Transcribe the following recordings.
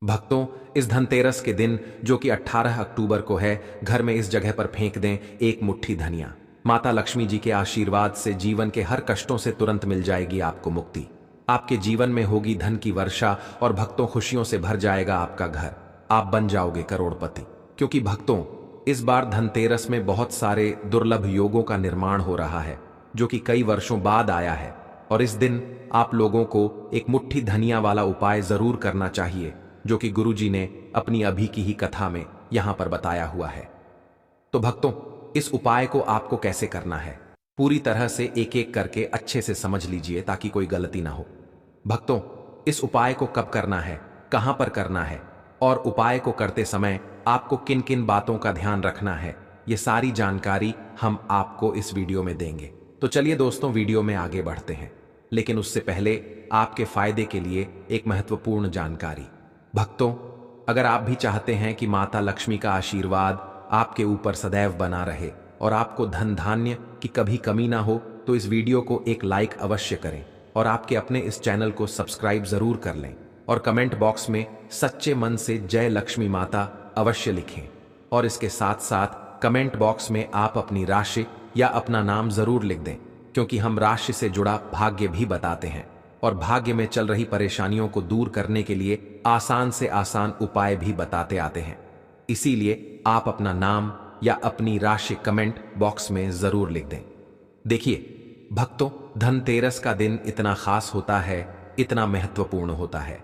भक्तों, इस धनतेरस के दिन जो कि 18 अक्टूबर को है, घर में इस जगह पर फेंक दें एक मुट्ठी धनिया। माता लक्ष्मी जी के आशीर्वाद से जीवन के हर कष्टों से तुरंत मिल जाएगी आपको मुक्ति। आपके जीवन में होगी धन की वर्षा और भक्तों खुशियों से भर जाएगा आपका घर। आप बन जाओगे करोड़पति। क्योंकि भक्तों, इस बार धनतेरस में बहुत सारे दुर्लभ योगों का निर्माण हो रहा है जो कि कई वर्षों बाद आया है। और इस दिन आप लोगों को एक मुट्ठी धनिया वाला उपाय जरूर करना चाहिए जो कि गुरुजी ने अपनी अभी की ही कथा में यहां पर बताया हुआ है। तो भक्तों, इस उपाय को आपको कैसे करना है, पूरी तरह से एक एक करके अच्छे से समझ लीजिए ताकि कोई गलती ना हो। भक्तों, इस उपाय को कब करना है, कहां पर करना है और उपाय को करते समय आपको किन किन बातों का ध्यान रखना है, ये सारी जानकारी हम आपको इस वीडियो में देंगे। तो चलिए दोस्तों, वीडियो में आगे बढ़ते हैं, लेकिन उससे पहले आपके फायदे के लिए एक महत्वपूर्ण जानकारी। भक्तों, अगर आप भी चाहते हैं कि माता लक्ष्मी का आशीर्वाद आपके ऊपर सदैव बना रहे और आपको धन धान्य की कभी कमी ना हो, तो इस वीडियो को एक लाइक अवश्य करें और आपके अपने इस चैनल को सब्सक्राइब जरूर कर लें और कमेंट बॉक्स में सच्चे मन से जय लक्ष्मी माता अवश्य लिखें। और इसके साथ साथ कमेंट बॉक्स में आप अपनी राशि या अपना नाम जरूर लिख दें, क्योंकि हम राशि से जुड़ा भाग्य भी बताते हैं और भाग्य में चल रही परेशानियों को दूर करने के लिए आसान से आसान उपाय भी बताते आते हैं। इसीलिए आप अपना नाम या अपनी राशि कमेंट बॉक्स में जरूर लिख दें। देखिए भक्तों, धनतेरस का दिन इतना खास होता है, इतना महत्वपूर्ण होता है।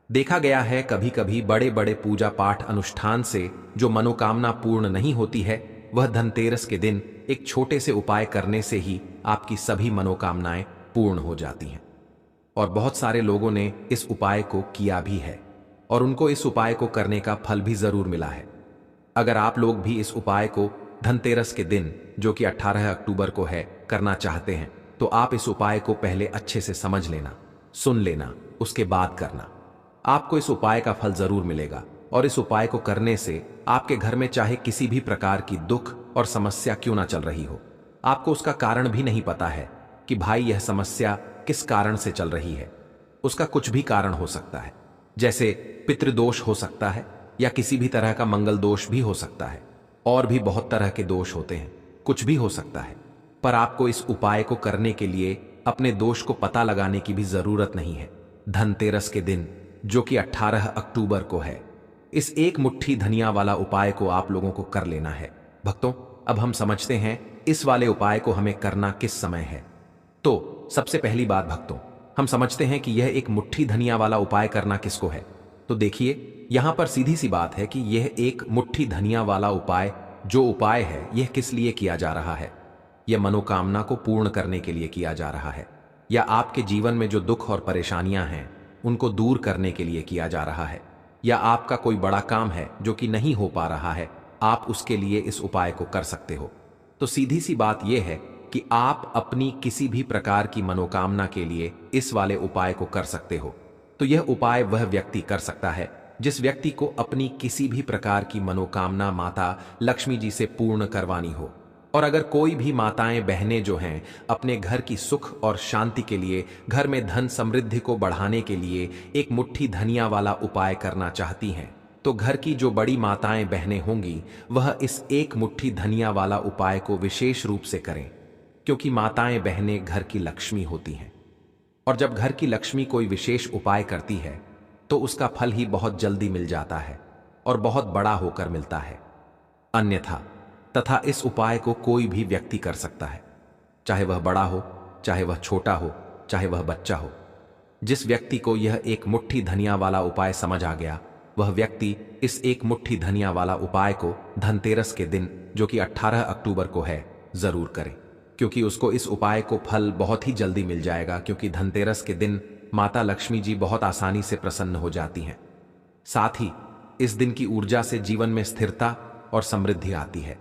देखा गया है कभी कभी बड़े बड़े पूजा पाठ अनुष्ठान से जो मनोकामना पूर्ण नहीं होती है, वह धनतेरस के दिन एक छोटे से उपाय करने से ही आपकी सभी मनोकामनाएं पूर्ण हो जाती हैं। और बहुत सारे लोगों ने इस उपाय को किया भी है और उनको इस उपाय को करने का फल भी जरूर मिला है। अगर आप लोग भी इस उपाय को धनतेरस के दिन जो कि 18 अक्टूबर को है करना चाहते हैं, तो आप इस उपाय को पहले अच्छे से समझ लेना, सुन लेना, उसके बाद करना। आपको इस उपाय का फल जरूर मिलेगा और इस उपाय को करने से आपके घर में चाहे किसी भी प्रकार की दुख और समस्या क्यों ना चल रही हो, आपको उसका कारण भी नहीं पता है कि भाई यह समस्या किस कारण से चल रही है। उसका कुछ भी कारण हो सकता है, जैसे पितृदोष हो सकता है या किसी भी तरह का मंगल दोष भी हो सकता है, और भी बहुत तरह के दोष होते हैं, कुछ भी हो सकता है। पर आपको इस उपाय को करने के लिए अपने दोष को पता लगाने की भी जरूरत नहीं है। धनतेरस के दिन जो कि 18 अक्टूबर को है, इस एक मुट्ठी धनिया वाला उपाय को आप लोगों को कर लेना है। भक्तों, अब हम समझते हैं इस वाले उपाय को हमें करना किस समय है। तो सबसे पहली बात भक्तों, हम समझते हैं कि यह एक मुट्ठी धनिया वाला उपाय करना किसको है। तो देखिए, यहां पर सीधी सी बात है कि यह एक मुट्ठी धनिया वाला उपाय जो उपाय है, यह किस लिए किया जा रहा है। यह मनोकामना को पूर्ण करने के लिए किया जा रहा है, या आपके जीवन में जो दुख और परेशानियां हैं उनको दूर करने के लिए किया जा रहा है, या आपका कोई बड़ा काम है जो कि नहीं हो पा रहा है, आप उसके लिए इस उपाय को कर सकते हो। तो सीधी सी बात यह है कि आप अपनी किसी भी प्रकार की मनोकामना के लिए इस वाले उपाय को कर सकते हो। तो यह उपाय वह व्यक्ति कर सकता है जिस व्यक्ति को अपनी किसी भी प्रकार की मनोकामना माता लक्ष्मी जी से पूर्ण करवानी हो। और अगर कोई भी माताएं बहनें जो हैं अपने घर की सुख और शांति के लिए, घर में धन समृद्धि को बढ़ाने के लिए एक मुट्ठी धनिया वाला उपाय करना चाहती हैं, तो घर की जो बड़ी माताएं बहनें होंगी वह इस एक मुट्ठी धनिया वाला उपाय को विशेष रूप से करें, क्योंकि माताएं बहनें घर की लक्ष्मी होती हैं। और जब घर की लक्ष्मी कोई विशेष उपाय करती है तो उसका फल ही बहुत जल्दी मिल जाता है और बहुत बड़ा होकर मिलता है। अन्यथा तथा इस उपाय को कोई भी व्यक्ति कर सकता है, चाहे वह बड़ा हो, चाहे वह छोटा हो, चाहे वह बच्चा हो। जिस व्यक्ति को यह एक मुट्ठी धनिया वाला उपाय समझ आ गया, वह व्यक्ति इस एक मुट्ठी धनिया वाला उपाय को धनतेरस के दिन जो कि 18 अक्टूबर को है जरूर करें, क्योंकि उसको इस उपाय को फल बहुत ही जल्दी मिल जाएगा। क्योंकि धनतेरस के दिन माता लक्ष्मी जी बहुत आसानी से प्रसन्न हो जाती हैं। साथ ही इस दिन की ऊर्जा से जीवन में स्थिरता और समृद्धि आती है।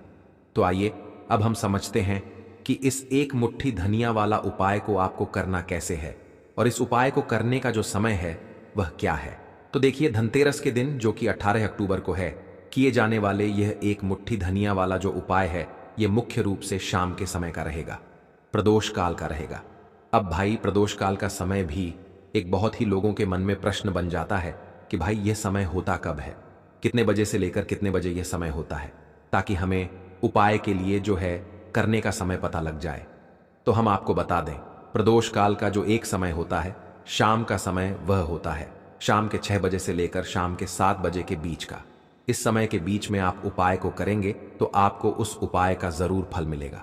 तो आइए अब हम समझते हैं कि इस एक मुट्ठी धनिया वाला उपाय को आपको करना कैसे है और इस उपाय को करने का जो समय है वह क्या है। तो देखिए, धनतेरस के दिन जो कि 18 अक्टूबर को है किए जाने वाले यह एक मुट्ठी धनिया वाला जो उपाय है, यह मुख्य रूप से शाम के समय का रहेगा, प्रदोष काल का रहेगा। अब भाई, प्रदोष काल का समय भी एक बहुत ही लोगों के मन में प्रश्न बन जाता है कि भाई यह समय होता कब है, कितने बजे से लेकर कितने बजे यह समय होता है, ताकि हमें उपाय के लिए जो है करने का समय पता लग जाए। तो हम आपको बता दें, प्रदोष काल का जो एक समय होता है, शाम का समय वह होता है शाम के 6 बजे से लेकर शाम के 7 बजे के बीच का। इस समय के बीच में आप उपाय को करेंगे तो आपको उस उपाय का जरूर फल मिलेगा।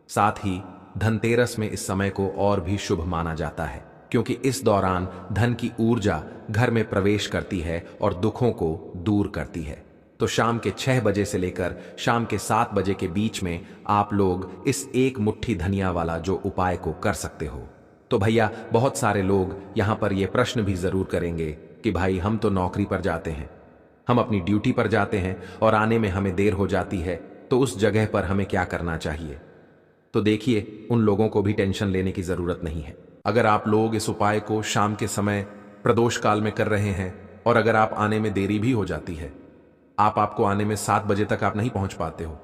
साथ ही धनतेरस में इस समय को और भी शुभ माना जाता है, क्योंकि इस दौरान धन की ऊर्जा घर में प्रवेश करती है और दुखों को दूर करती है। तो शाम के 6 बजे से लेकर शाम के 7 बजे के बीच में आप लोग इस एक मुट्ठी धनिया वाला जो उपाय को कर सकते हो। तो भैया बहुत सारे लोग यहाँ पर ये प्रश्न भी जरूर करेंगे कि भाई हम तो नौकरी पर जाते हैं, हम अपनी ड्यूटी पर जाते हैं और आने में हमें देर हो जाती है, तो उस जगह पर हमें क्या करना चाहिए। तो देखिए, उन लोगों को भी टेंशन लेने की जरूरत नहीं है। अगर आप लोग इस उपाय को शाम के समय प्रदोष काल में कर रहे हैं और अगर आप आने में देरी भी हो जाती है, आपको आने में 7 बजे तक आप नहीं पहुंच पाते हो,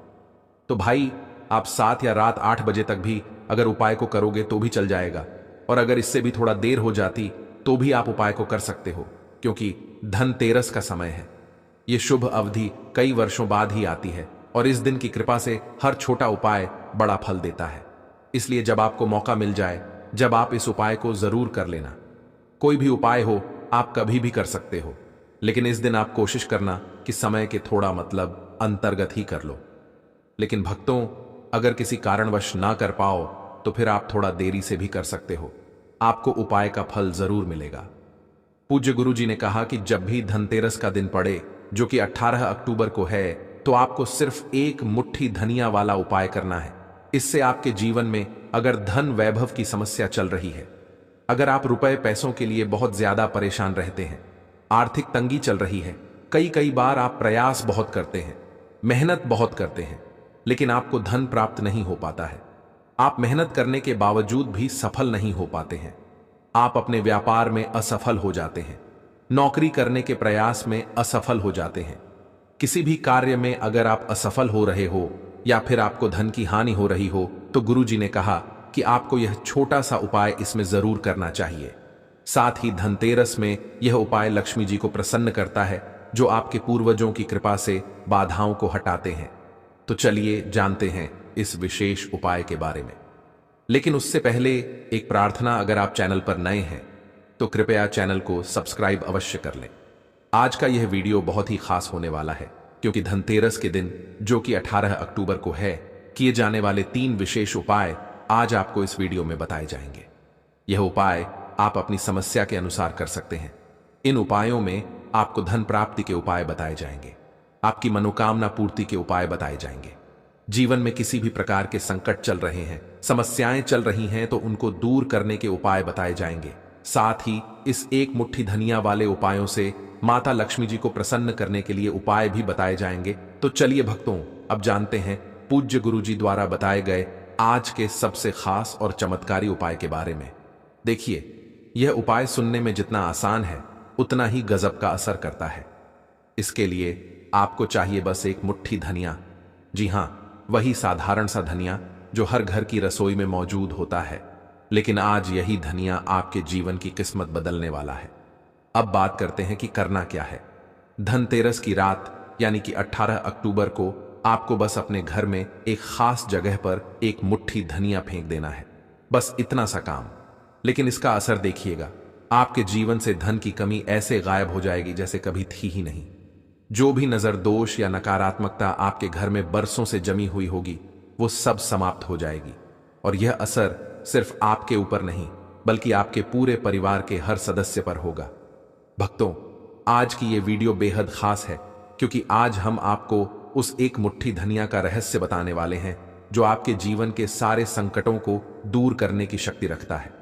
तो भाई आप 7 या रात 8 बजे तक भी अगर उपाय को करोगे तो भी चल जाएगा। और अगर इससे भी थोड़ा देर हो जाती तो भी आप उपाय को कर सकते हो, क्योंकि धनतेरस का समय है। यह शुभ अवधि कई वर्षों बाद ही आती है और इस दिन की कृपा से हर छोटा उपाय बड़ा फल देता है। इसलिए जब आपको मौका मिल जाए, जब आप इस उपाय को जरूर कर लेना। कोई भी उपाय हो आप कभी भी कर सकते हो, लेकिन इस दिन आप कोशिश करना कि समय के थोड़ा मतलब अंतर्गत ही कर लो। लेकिन भक्तों, अगर किसी कारणवश ना कर पाओ तो फिर आप थोड़ा देरी से भी कर सकते हो, आपको उपाय का फल जरूर मिलेगा। पूज्य गुरु जी ने कहा कि जब भी धनतेरस का दिन पड़े, जो कि 18 अक्टूबर को है, तो आपको सिर्फ एक मुट्ठी धनिया वाला उपाय करना है। इससे आपके जीवन में अगर धन वैभव की समस्या चल रही है, अगर आप रुपए पैसों के लिए बहुत ज्यादा परेशान रहते हैं, आर्थिक तंगी चल रही है, कई बार आप प्रयास बहुत करते हैं, मेहनत बहुत करते हैं, लेकिन आपको धन प्राप्त नहीं हो पाता है, आप मेहनत करने के बावजूद भी सफल नहीं हो पाते हैं, आप अपने व्यापार में असफल हो जाते हैं, नौकरी करने के प्रयास में असफल हो जाते हैं, किसी भी कार्य में अगर आप असफल हो रहे हो या फिर आपको धन की हानि हो रही हो, तो गुरु जी ने कहा कि आपको यह छोटा सा उपाय इसमें जरूर करना चाहिए। साथ ही धनतेरस में यह उपाय लक्ष्मी जी को प्रसन्न करता है, जो आपके पूर्वजों की कृपा से बाधाओं को हटाते हैं। तो चलिए जानते हैं इस विशेष उपाय के बारे में। लेकिन उससे पहले एक प्रार्थना, अगर आप चैनल पर नए हैं तो कृपया चैनल को सब्सक्राइब अवश्य कर लें। आज का यह वीडियो बहुत ही खास होने वाला है, क्योंकि धनतेरस के दिन, जो कि 18 अक्टूबर को है, किए जाने वाले 3 विशेष उपाय आज आपको इस वीडियो में बताए जाएंगे। यह उपाय आप अपनी समस्या के अनुसार कर सकते हैं। इन उपायों में आपको धन प्राप्ति के उपाय बताए जाएंगे, आपकी मनोकामना पूर्ति के उपाय बताए जाएंगे। जीवन में किसी भी प्रकार के संकट चल रहे हैं, समस्याएं चल रही हैं, तो उनको दूर करने के उपाय बताए जाएंगे। साथ ही इस एक मुट्ठी धनिया वाले उपायों से माता लक्ष्मी जी को प्रसन्न करने के लिए उपाय भी बताए जाएंगे। तो चलिए भक्तों, अब जानते हैं पूज्य गुरु जी द्वारा बताए गए आज के सबसे खास और चमत्कारी उपाय के बारे में। देखिए, यह उपाय सुनने में जितना आसान है, उतना ही गजब का असर करता है। इसके लिए आपको चाहिए बस एक मुट्ठी धनिया। जी हां, वही साधारण सा धनिया जो हर घर की रसोई में मौजूद होता है, लेकिन आज यही धनिया आपके जीवन की किस्मत बदलने वाला है। अब बात करते हैं कि करना क्या है। धनतेरस की रात यानी कि 18 अक्टूबर को आपको बस अपने घर में एक खास जगह पर एक मुट्ठी धनिया फेंक देना है, बस इतना सा काम। लेकिन इसका असर देखिएगा, आपके जीवन से धन की कमी ऐसे गायब हो जाएगी जैसे कभी थी ही नहीं। जो भी नजर दोष या नकारात्मकता आपके घर में बरसों से जमी हुई होगी, वो सब समाप्त हो जाएगी। और यह असर सिर्फ आपके ऊपर नहीं, बल्कि आपके पूरे परिवार के हर सदस्य पर होगा। भक्तों, आज की ये वीडियो बेहद खास है, क्योंकि आज हम आपको उस एक मुट्ठी धनिया का रहस्य बताने वाले हैं, जो आपके जीवन के सारे संकटों को दूर करने की शक्ति रखता है।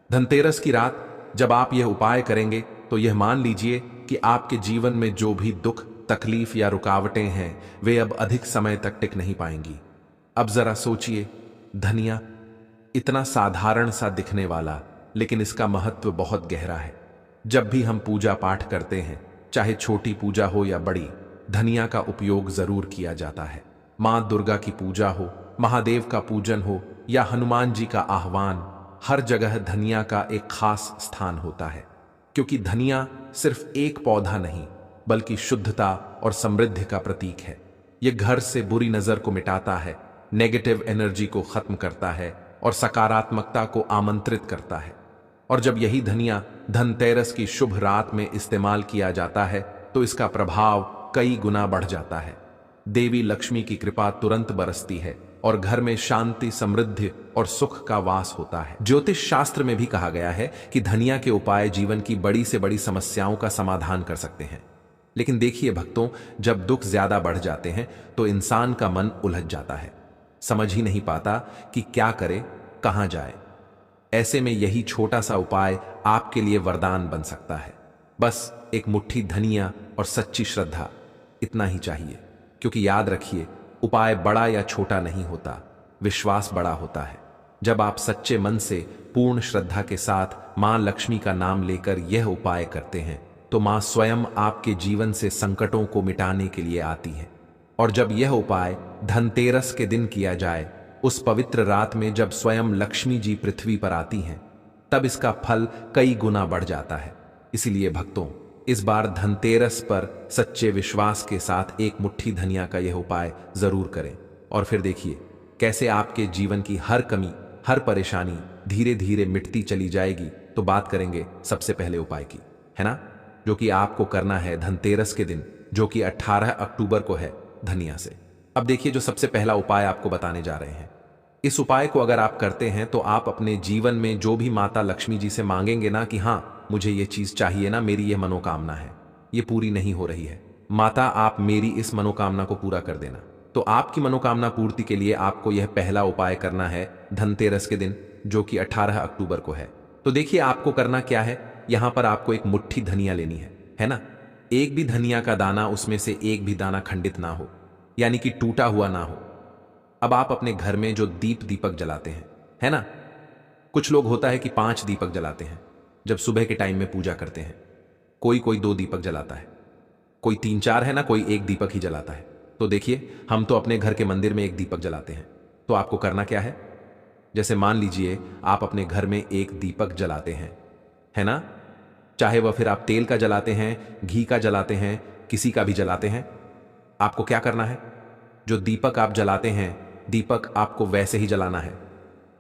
धनतेरस की रात जब आप यह उपाय करेंगे, तो यह मान लीजिए कि आपके जीवन में जो भी दुख, तकलीफ या रुकावटें हैं, वे अब अधिक समय तक टिक नहीं पाएंगी। अब जरा सोचिए, धनिया इतना साधारण सा दिखने वाला, लेकिन इसका महत्व बहुत गहरा है। जब भी हम पूजा पाठ करते हैं, चाहे छोटी पूजा हो या बड़ी, धनिया का उपयोग जरूर किया जाता है। मां दुर्गा की पूजा हो, महादेव का पूजन हो या हनुमान जी का आह्वान, हर जगह धनिया का एक खास स्थान होता है, क्योंकि धनिया सिर्फ एक पौधा नहीं, बल्कि शुद्धता और समृद्धि का प्रतीक है। यह घर से बुरी नजर को मिटाता है, नेगेटिव एनर्जी को खत्म करता है और सकारात्मकता को आमंत्रित करता है। और जब यही धनिया धनतेरस की शुभ रात में इस्तेमाल किया जाता है तो इसका प्रभाव कई गुना बढ़ जाता है। देवी लक्ष्मी की कृपा तुरंत बरसती है और घर में शांति, समृद्धि और सुख का वास होता है। ज्योतिष शास्त्र में भी कहा गया है कि धनिया के उपाय जीवन की बड़ी से बड़ी समस्याओं का समाधान कर सकते हैं। लेकिन देखिए भक्तों, जब दुख ज्यादा बढ़ जाते हैं तो इंसान का मन उलझ जाता है, समझ ही नहीं पाता कि क्या करे, कहां जाए। ऐसे में यही छोटा सा उपाय आपके लिए वरदान बन सकता है। बस एक मुट्ठी धनिया और सच्ची श्रद्धा, इतना ही चाहिए। क्योंकि याद रखिए, उपाय बड़ा या छोटा नहीं होता, विश्वास बड़ा होता है। जब आप सच्चे मन से पूर्ण श्रद्धा के साथ मां लक्ष्मी का नाम लेकर यह उपाय करते हैं तो मां स्वयं आपके जीवन से संकटों को मिटाने के लिए आती है। और जब यह उपाय धनतेरस के दिन किया जाए, उस पवित्र रात में जब स्वयं लक्ष्मी जी पृथ्वी पर आती हैं, तब इसका फल कई गुना बढ़ जाता है। इसलिए भक्तों, इस बार धनतेरस पर सच्चे विश्वास के साथ एक मुट्ठी धनिया का यह उपाय जरूर करें और फिर देखिए कैसे आपके जीवन की हर कमी, हर परेशानी धीरे धीरे मिटती चली जाएगी। तो बात करेंगे सबसे पहले उपाय की, है ना, जो कि आपको करना है धनतेरस के दिन, जो कि 18 अक्टूबर को है, धनिया से। अब देखिए, जो सबसे पहला उपाय आपको बताने जा रहे हैं, इस उपाय को अगर आप करते हैं तो आप अपने जीवन में जो भी माता लक्ष्मी जी से मांगेंगे ना कि हाँ मुझे ये चीज चाहिए ना, मेरी ये मनोकामना है, ये पूरी नहीं हो रही है, माता आप मेरी इस मनोकामना को पूरा कर देना। तो आपकी मनोकामना पूर्ति के लिए आपको यह पहला उपाय करना है धनतेरस के दिन, जो कि 18 अक्टूबर को है। तो देखिए आपको करना क्या है, यहां पर आपको एक मुट्ठी धनिया लेनी है ना। एक भी धनिया का दाना, उसमें से एक भी दाना खंडित ना हो, यानी कि टूटा हुआ ना हो। अब आप अपने घर में जो दीपक जलाते हैं, है ना, कुछ लोग होता है कि 5 दीपक जलाते हैं जब सुबह के टाइम में पूजा करते हैं। कोई 2 दीपक जलाता है, कोई 3-4 है ना, कोई 1 दीपक ही जलाता है। तो देखिए, हम तो अपने घर के मंदिर में 1 दीपक जलाते हैं। तो आपको करना क्या है, जैसे मान लीजिए आप अपने घर में 1 दीपक जलाते हैं, है ना, चाहे वह फिर आप तेल का जलाते हैं, घी का जलाते हैं, किसी का भी जलाते हैं। आपको क्या करना है, जो दीपक आप जलाते हैं, दीपक आपको वैसे ही जलाना है।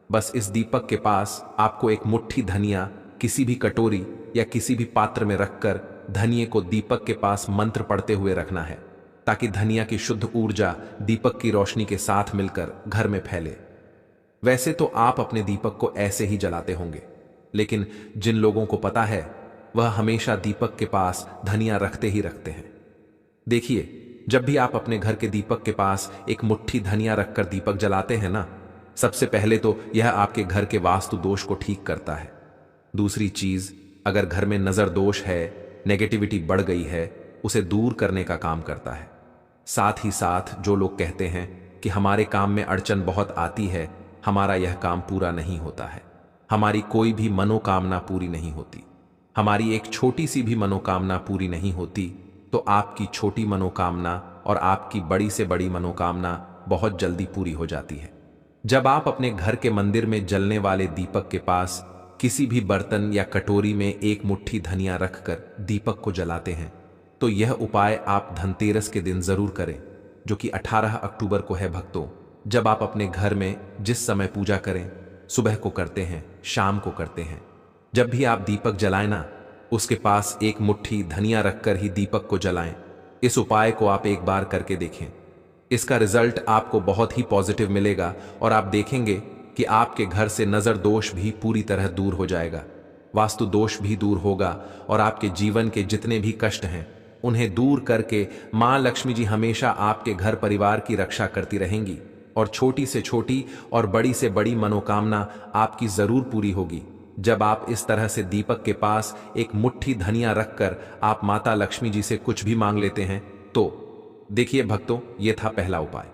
बस इस दीपक के पास आपको एक मुट्ठी धनिया किसी भी कटोरी या किसी भी पात्र में रखकर धनिये को दीपक के पास मंत्र पढ़ते हुए रखना है, ताकि धनिया की शुद्ध ऊर्जा दीपक की रोशनी के साथ मिलकर घर में फैले। वैसे तो आप अपने दीपक को ऐसे ही जलाते होंगे, लेकिन जिन लोगों को पता है वह हमेशा दीपक के पास धनिया रखते ही रखते हैं। देखिए, जब भी आप अपने घर के दीपक के पास एक मुट्ठी धनिया रखकर दीपक जलाते हैं ना, सबसे पहले तो यह आपके घर के वास्तु दोष को ठीक करता है। दूसरी चीज, अगर घर में नजर दोष है, नेगेटिविटी बढ़ गई है, उसे दूर करने का काम करता है। साथ ही साथ जो लोग कहते हैं कि हमारे काम में अड़चन बहुत आती है, हमारा यह काम पूरा नहीं होता है, हमारी कोई भी मनोकामना पूरी नहीं होती, हमारी एक छोटी सी भी मनोकामना पूरी नहीं होती, तो आपकी छोटी मनोकामना और आपकी बड़ी से बड़ी मनोकामना बहुत जल्दी पूरी हो जाती है। जब आप अपने घर के मंदिर में जलने वाले दीपक के पास किसी भी बर्तन या कटोरी में एक मुट्ठी धनिया रखकर दीपक को जलाते हैं, तो यह उपाय आप धनतेरस के दिन जरूर करें, जो कि 18 अक्टूबर को है। भक्तों, जब आप अपने घर में जिस समय पूजा करें, सुबह को करते हैं, शाम को करते हैं, जब भी आप दीपक जलाएं ना, उसके पास एक मुट्ठी धनिया रखकर ही दीपक को जलाएं। इस उपाय को आप एक बार करके देखें, इसका रिजल्ट आपको बहुत ही पॉजिटिव मिलेगा और आप देखेंगे कि आपके घर से नजर दोष भी पूरी तरह दूर हो जाएगा, वास्तु दोष भी दूर होगा और आपके जीवन के जितने भी कष्ट हैं उन्हें दूर करके मां लक्ष्मी जी हमेशा आपके घर परिवार की रक्षा करती रहेंगी और छोटी से छोटी और बड़ी से बड़ी मनोकामना आपकी जरूर पूरी होगी। जब आप इस तरह से दीपक के पास एक मुट्ठी धनिया रखकर आप माता लक्ष्मी जी से कुछ भी मांग लेते हैं, तो देखिए भक्तों, ये था पहला उपाय।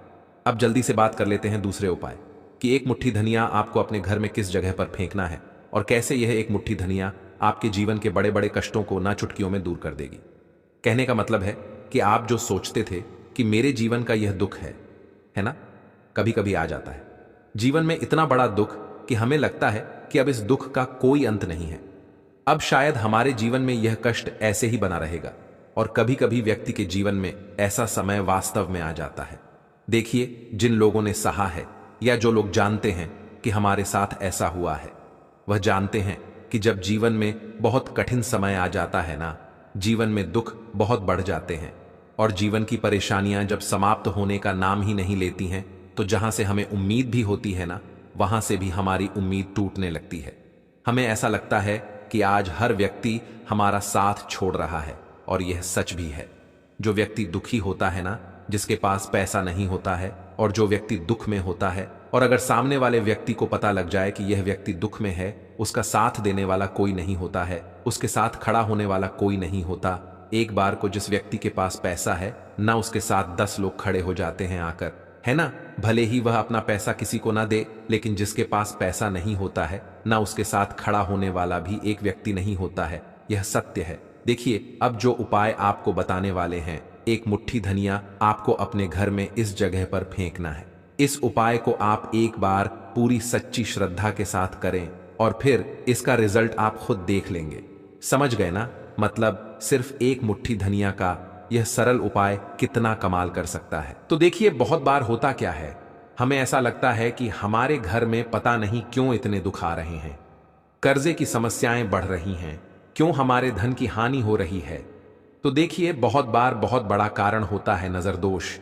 अब जल्दी से बात कर लेते हैं दूसरे उपाय कि एक मुट्ठी धनिया आपको अपने घर में किस जगह पर फेंकना है और कैसे यह एक मुट्ठी धनिया आपके जीवन के बड़े बड़े कष्टों को ना चुटकियों में दूर कर देगी। कहने का मतलब है कि आप जो सोचते थे कि मेरे जीवन का यह दुख है ना, कभी कभी आ जाता है जीवन में इतना बड़ा दुख कि हमें लगता है कि अब इस दुख का कोई अंत नहीं है, अब शायद हमारे जीवन में यह कष्ट ऐसे ही बना रहेगा और कभी कभी व्यक्ति के जीवन में ऐसा समय वास्तव में आ जाता है। देखिए, जिन लोगों ने सहा है या जो लोग जानते हैं कि हमारे साथ ऐसा हुआ है, वह जानते हैं कि जब जीवन में बहुत कठिन समय आ जाता है ना, जीवन में दुख बहुत बढ़ जाते हैं और जीवन की परेशानियां जब समाप्त होने का नाम ही नहीं लेती हैं, तो जहां से हमें उम्मीद भी होती है ना, वहां से भी हमारी उम्मीद टूटने लगती है। हमें ऐसा लगता है कि आज हर व्यक्ति हमारा साथ छोड़ रहा है और यह सच भी है। जो व्यक्ति दुखी होता है ना, जिसके पास पैसा नहीं होता है, और जो व्यक्ति दुख में होता है और अगर सामने वाले व्यक्ति को पता लग जाए कि यह व्यक्ति दुख में है, उसका साथ देने वाला कोई नहीं होता है, उसके साथ खड़ा होने वाला कोई नहीं होता। एक बार को जिस व्यक्ति के पास पैसा है ना, उसके साथ 10 लोग खड़े हो जाते हैं आकर, है ना। भले ही वह अपना पैसा किसी को ना दे, लेकिन जिसके पास पैसा नहीं होता है ना, उसके साथ खड़ा होने वाला भी एक व्यक्ति नहीं होता है। यह सत्य है। देखिए, अब जो उपाय आपको बताने वाले हैं, एक मुट्ठी धनिया आपको अपने घर में इस जगह पर फेंकना है। इस उपाय को आप एक बार पूरी सच्ची श्रद्धा के साथ करें और फिर इसका रिजल्ट आप खुद देख लेंगे। समझ गए ना? मतलब सिर्फ एक मुट्ठी धनिया का यह सरल उपाय कितना कमाल कर सकता है। तो देखिए, बहुत बार होता क्या है, हमें ऐसा लगता है कि हमारे घर में पता नहीं क्यों इतने दुख आ रहे हैं, कर्जे की समस्याएं बढ़ रही हैं, क्यों हमारे धन की हानि हो रही है। तो देखिए, बहुत बार बहुत बड़ा कारण होता है नजर दोष।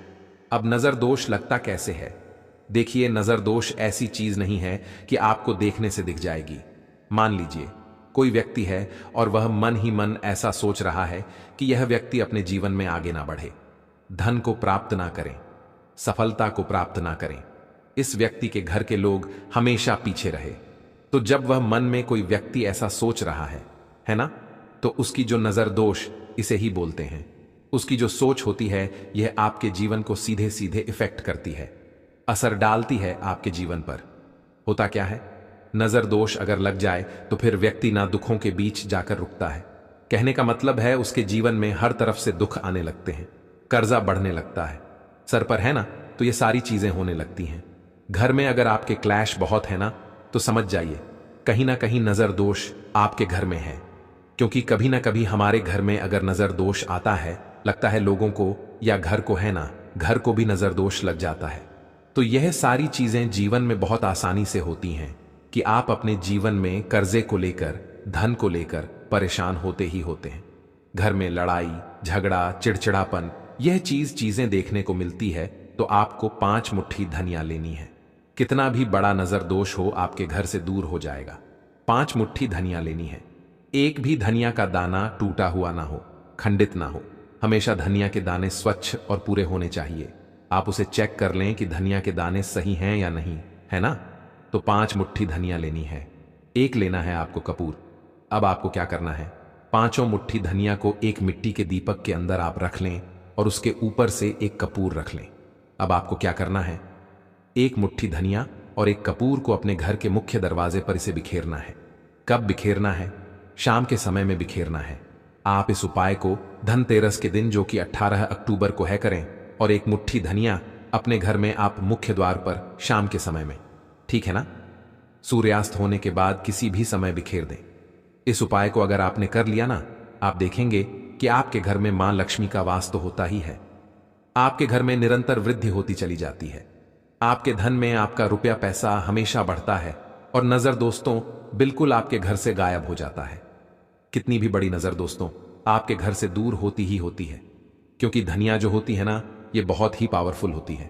अब नजर दोष लगता कैसे है? देखिए, नजर दोष ऐसी चीज नहीं है कि आपको देखने से दिख जाएगी। मान लीजिए कोई व्यक्ति है और वह मन ही मन ऐसा सोच रहा है कि यह व्यक्ति अपने जीवन में आगे ना बढ़े, धन को प्राप्त ना करें, सफलता को प्राप्त ना करें, इस व्यक्ति के घर के लोग हमेशा पीछे रहे। तो जब वह मन में कोई व्यक्ति ऐसा सोच रहा है ना, तो उसकी जो नजर दोष इसे ही बोलते हैं, उसकी जो सोच होती है, यह आपके जीवन को सीधे सीधे इफेक्ट करती है, असर डालती है आपके जीवन पर। होता क्या है, नजर दोष अगर लग जाए तो फिर व्यक्ति ना दुखों के बीच जाकर रुकता है। कहने का मतलब है उसके जीवन में हर तरफ से दुख आने लगते हैं, कर्जा बढ़ने लगता है, सर पर है ना, तो ये सारी चीजें होने लगती हैं। घर में अगर आपके क्लैश बहुत है ना, तो समझ जाइए कहीं ना कहीं नजर दोष आपके घर में है। क्योंकि कभी ना कभी हमारे घर में अगर नजर दोष आता है, लगता है लोगों को या घर को, है ना, घर को भी नजर दोष लग जाता है। तो यह सारी चीजें जीवन में बहुत आसानी से होती हैं कि आप अपने जीवन में कर्जे को लेकर, धन को लेकर परेशान होते ही होते हैं। घर में लड़ाई झगड़ा, चिड़चिड़ापन, यह चीजें देखने को मिलती है। तो आपको 5 मुट्ठी धनिया लेनी है। कितना भी बड़ा नजर दोष हो, आपके घर से दूर हो जाएगा। 5 मुट्ठी धनिया लेनी है। एक भी धनिया का दाना टूटा हुआ ना हो, खंडित ना हो। हमेशा धनिया के दाने स्वच्छ और पूरे होने चाहिए। आप उसे चेक कर लें कि धनिया के दाने सही हैं या नहीं, है ना। तो 5 मुट्ठी धनिया लेनी है। एक लेना है आपको कपूर। अब आपको क्या करना है, 5 मुट्ठी धनिया को एक मिट्टी के दीपक के अंदर आप रख लें और उसके ऊपर से एक कपूर रख लें। अब आपको क्या करना है, एक मुट्ठी धनिया और एक कपूर को अपने घर के मुख्य दरवाजे पर इसे बिखेरना है। कब बिखेरना है? शाम के समय में बिखेरना है। आप इस उपाय को धनतेरस के दिन, जो कि 18 अक्टूबर को है, करें और एक मुट्ठी धनिया अपने घर में आप मुख्य द्वार पर शाम के समय में, ठीक है ना, सूर्यास्त होने के बाद किसी भी समय बिखेर दें। इस उपाय को अगर आपने कर लिया ना, आप देखेंगे कि आपके घर में मां लक्ष्मी का वास तो होता ही है। आपके घर में निरंतर वृद्धि होती चली जाती है। आपके धन में आपका रुपया पैसा हमेशा बढ़ता है और नजर दोस्तों बिल्कुल आपके घर से गायब हो जाता है। कितनी भी बड़ी नजर दोस्तों आपके घर से दूर होती ही होती है, क्योंकि धनिया जो होती है ना, ये बहुत ही पावरफुल होती है।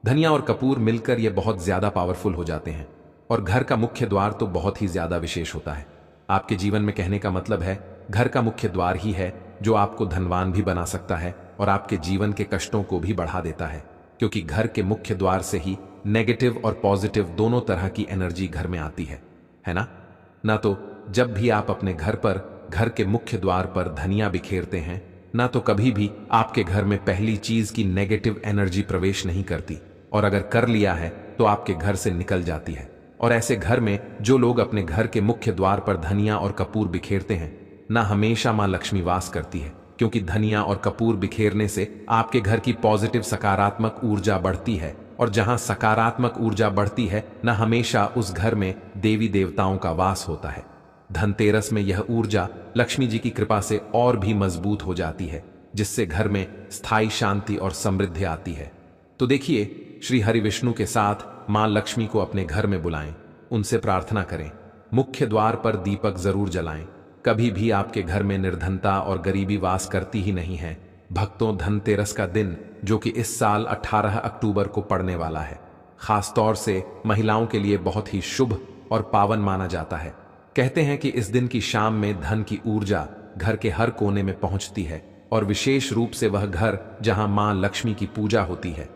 धनिया और कपूर मिलकर ये बहुत ज्यादा पावरफुल हो जाते हैं और घर का मुख्य द्वार तो बहुत ही ज्यादा विशेष होता है आपके जीवन में। कहने का मतलब है घर का मुख्य द्वार ही है जो आपको धनवान भी बना सकता है और आपके जीवन के कष्टों को भी बढ़ा देता है, क्योंकि घर के मुख्य द्वार से ही नेगेटिव और पॉजिटिव दोनों तरह की एनर्जी घर में आती है ना। तो जब भी आप अपने घर पर, घर के मुख्य द्वार पर धनिया बिखेरते हैं ना, तो कभी भी आपके घर में पहली चीज की नेगेटिव एनर्जी प्रवेश नहीं करती, और अगर कर लिया है तो आपके घर से निकल जाती है। और ऐसे घर में जो लोग अपने घर के मुख्य द्वार पर धनिया और कपूर बिखेरते हैं ना, हमेशा मां लक्ष्मी वास करती है, क्योंकि धनिया और कपूर बिखेरने से आपके घर की पॉजिटिव सकारात्मक ऊर्जा बढ़ती है, और जहां सकारात्मक ऊर्जा बढ़ती है ना, हमेशा उस घर में देवी देवताओं का वास होता है। धनतेरस में यह ऊर्जा लक्ष्मी जी की कृपा से और भी मजबूत हो जाती है, जिससे घर में स्थायी शांति और समृद्धि आती है। तो देखिए, श्री हरि विष्णु के साथ मां लक्ष्मी को अपने घर में बुलाएं, उनसे प्रार्थना करें, मुख्य द्वार पर दीपक जरूर जलाएं। कभी भी आपके घर में निर्धनता और गरीबी वास करती ही नहीं है। भक्तों, धनतेरस का दिन जो कि इस साल 18 अक्टूबर को पड़ने वाला है, खास तौर से महिलाओं के लिए बहुत ही शुभ और पावन माना जाता है। कहते हैं कि इस दिन की शाम में धन की ऊर्जा घर के हर कोने में पहुंचती है और विशेष रूप से वह घर जहां मां लक्ष्मी की पूजा होती है,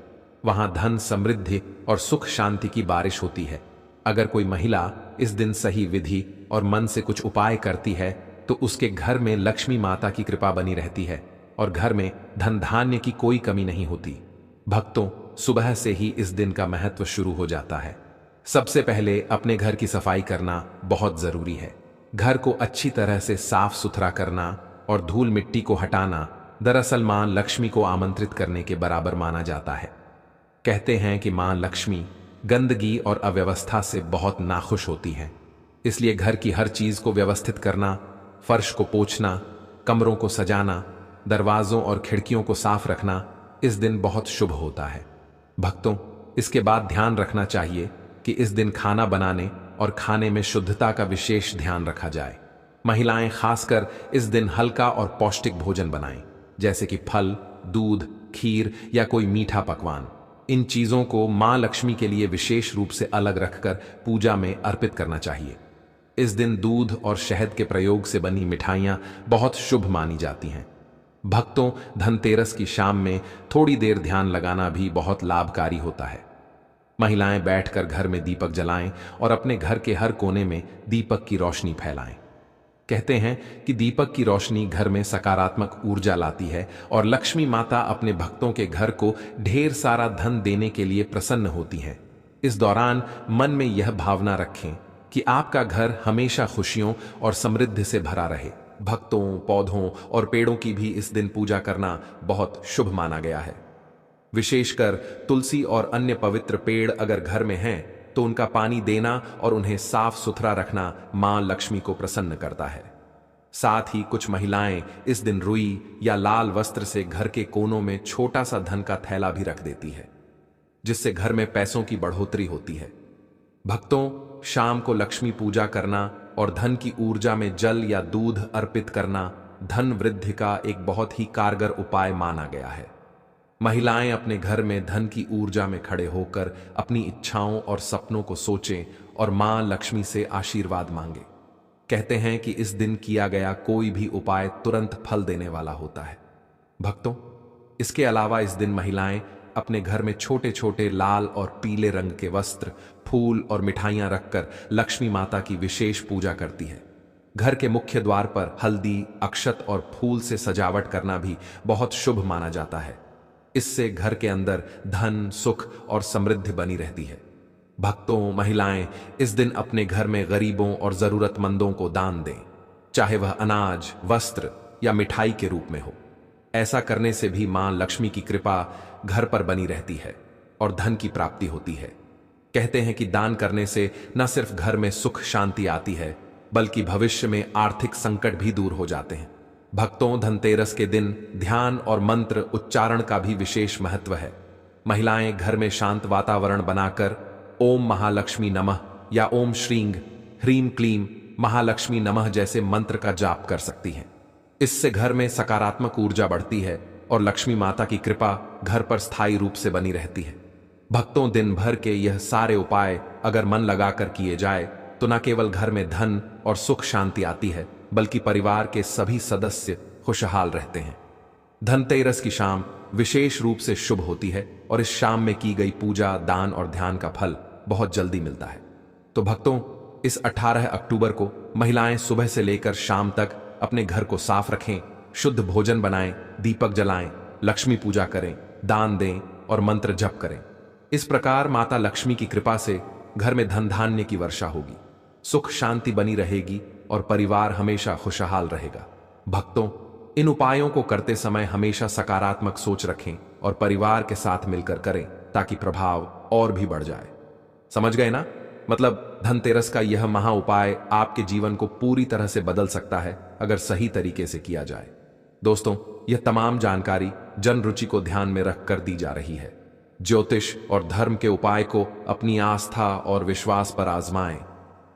वहां धन, समृद्धि और सुख शांति की बारिश होती है। अगर कोई महिला इस दिन सही विधि और मन से कुछ उपाय करती है तो उसके घर में लक्ष्मी माता की कृपा बनी रहती है और घर में धन धान्य की कोई कमी नहीं होती। भक्तों, सुबह से ही इस दिन का महत्व शुरू हो जाता है। सबसे पहले अपने घर की सफाई करना बहुत जरूरी है। घर को अच्छी तरह से साफ सुथरा करना और धूल मिट्टी को हटाना दरअसल मां लक्ष्मी को आमंत्रित करने के बराबर माना जाता है। कहते हैं कि मां लक्ष्मी गंदगी और अव्यवस्था से बहुत नाखुश होती हैं, इसलिए घर की हर चीज को व्यवस्थित करना, फर्श को पोंछना, कमरों को सजाना, दरवाजों और खिड़कियों को साफ रखना इस दिन बहुत शुभ होता है। भक्तों, इसके बाद ध्यान रखना चाहिए कि इस दिन खाना बनाने और खाने में शुद्धता का विशेष ध्यान रखा जाए। महिलाएं खासकर इस दिन हल्का और पौष्टिक भोजन बनाएं, जैसे कि फल, दूध, खीर या कोई मीठा पकवान। इन चीजों को मां लक्ष्मी के लिए विशेष रूप से अलग रखकर पूजा में अर्पित करना चाहिए। इस दिन दूध और शहद के प्रयोग से बनी मिठाइयां बहुत शुभ मानी जाती हैं। भक्तों, धनतेरस की शाम में थोड़ी देर ध्यान लगाना भी बहुत लाभकारी होता है। महिलाएं बैठकर घर में दीपक जलाएं और अपने घर के हर कोने में दीपक की रोशनी फैलाएं। कहते हैं कि दीपक की रोशनी घर में सकारात्मक ऊर्जा लाती है और लक्ष्मी माता अपने भक्तों के घर को ढेर सारा धन देने के लिए प्रसन्न होती हैं। इस दौरान मन में यह भावना रखें कि आपका घर हमेशा खुशियों और समृद्धि से भरा रहे। भक्तों, पौधों और पेड़ों की भी इस दिन पूजा करना बहुत शुभ माना गया है। विशेषकर तुलसी और अन्य पवित्र पेड़ अगर घर में हैं तो उनका पानी देना और उन्हें साफ सुथरा रखना मां लक्ष्मी को प्रसन्न करता है। साथ ही कुछ महिलाएं इस दिन रुई या लाल वस्त्र से घर के कोनों में छोटा सा धन का थैला भी रख देती है, जिससे घर में पैसों की बढ़ोतरी होती है। भक्तों, शाम को लक्ष्मी पूजा करना और धन की ऊर्जा में जल या दूध अर्पित करना धन वृद्धि का एक बहुत ही कारगर उपाय माना गया है। महिलाएं अपने घर में धन की ऊर्जा में खड़े होकर अपनी इच्छाओं और सपनों को सोचें और मां लक्ष्मी से आशीर्वाद मांगे। कहते हैं कि इस दिन किया गया कोई भी उपाय तुरंत फल देने वाला होता है। भक्तों, इसके अलावा इस दिन महिलाएं अपने घर में छोटे छोटे लाल और पीले रंग के वस्त्र, फूल और मिठाइयां रखकर लक्ष्मी माता की विशेष पूजा करती है। घर के मुख्य द्वार पर हल्दी, अक्षत और फूल से सजावट करना भी बहुत शुभ माना जाता है। इससे घर के अंदर धन, सुख और समृद्धि बनी रहती है। भक्तों, महिलाएं इस दिन अपने घर में गरीबों और जरूरतमंदों को दान दें, चाहे वह अनाज, वस्त्र या मिठाई के रूप में हो। ऐसा करने से भी मां लक्ष्मी की कृपा घर पर बनी रहती है और धन की प्राप्ति होती है। कहते हैं कि दान करने से न सिर्फ घर में सुख शांति आती है, बल्कि भविष्य में आर्थिक संकट भी दूर हो जाते हैं। भक्तों, धनतेरस के दिन ध्यान और मंत्र उच्चारण का भी विशेष महत्व है। महिलाएं घर में शांत वातावरण बनाकर ओम महालक्ष्मी नमः या ओम श्रीं ह्रीं क्लीं महालक्ष्मी नमः जैसे मंत्र का जाप कर सकती हैं। इससे घर में सकारात्मक ऊर्जा बढ़ती है और लक्ष्मी माता की कृपा घर पर स्थायी रूप से बनी रहती है। भक्तों, दिन भर के यह सारे उपाय अगर मन लगाकर किए जाए तो न केवल घर में धन और सुख शांति आती है, बल्कि परिवार के सभी सदस्य खुशहाल रहते हैं। धनतेरस की शाम विशेष रूप से शुभ होती है और इस शाम में की गई पूजा, दान और ध्यान का फल बहुत जल्दी मिलता है। तो भक्तों, इस 18 अक्टूबर को महिलाएं सुबह से लेकर शाम तक अपने घर को साफ रखें, शुद्ध भोजन बनाएं, दीपक जलाएं, लक्ष्मी पूजा करें, दान दें और मंत्र जप करें। इस प्रकार माता लक्ष्मी की कृपा से घर में धन धान्य की वर्षा होगी, सुख शांति बनी रहेगी और परिवार हमेशा खुशहाल रहेगा। भक्तों, इन उपायों को करते समय हमेशा सकारात्मक सोच रखें और परिवार के साथ मिलकर करें ताकि प्रभाव और भी बढ़ जाए। समझ गए ना? मतलब धनतेरस का यह महा उपाय आपके जीवन को पूरी तरह से बदल सकता है अगर सही तरीके से किया जाए। दोस्तों, यह तमाम जानकारी जन रुचि को ध्यान में रखकर दी जा रही है। ज्योतिष और धर्म के उपाय को अपनी आस्था और विश्वास पर आजमाएं।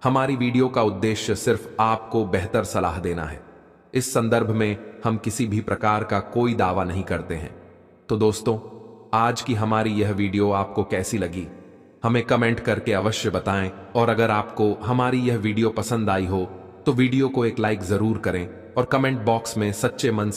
हमारी वीडियो का उद्देश्य सिर्फ आपको बेहतर सलाह देना है। इस संदर्भ में हम किसी भी प्रकार का कोई दावा नहीं करते हैं। तो दोस्तों, आज की हमारी यह वीडियो आपको कैसी लगी, हमें कमेंट करके अवश्य बताएं। और अगर आपको हमारी यह वीडियो पसंद आई हो तो वीडियो को एक लाइक जरूर करें और कमेंट बॉक्स में सच्चे मन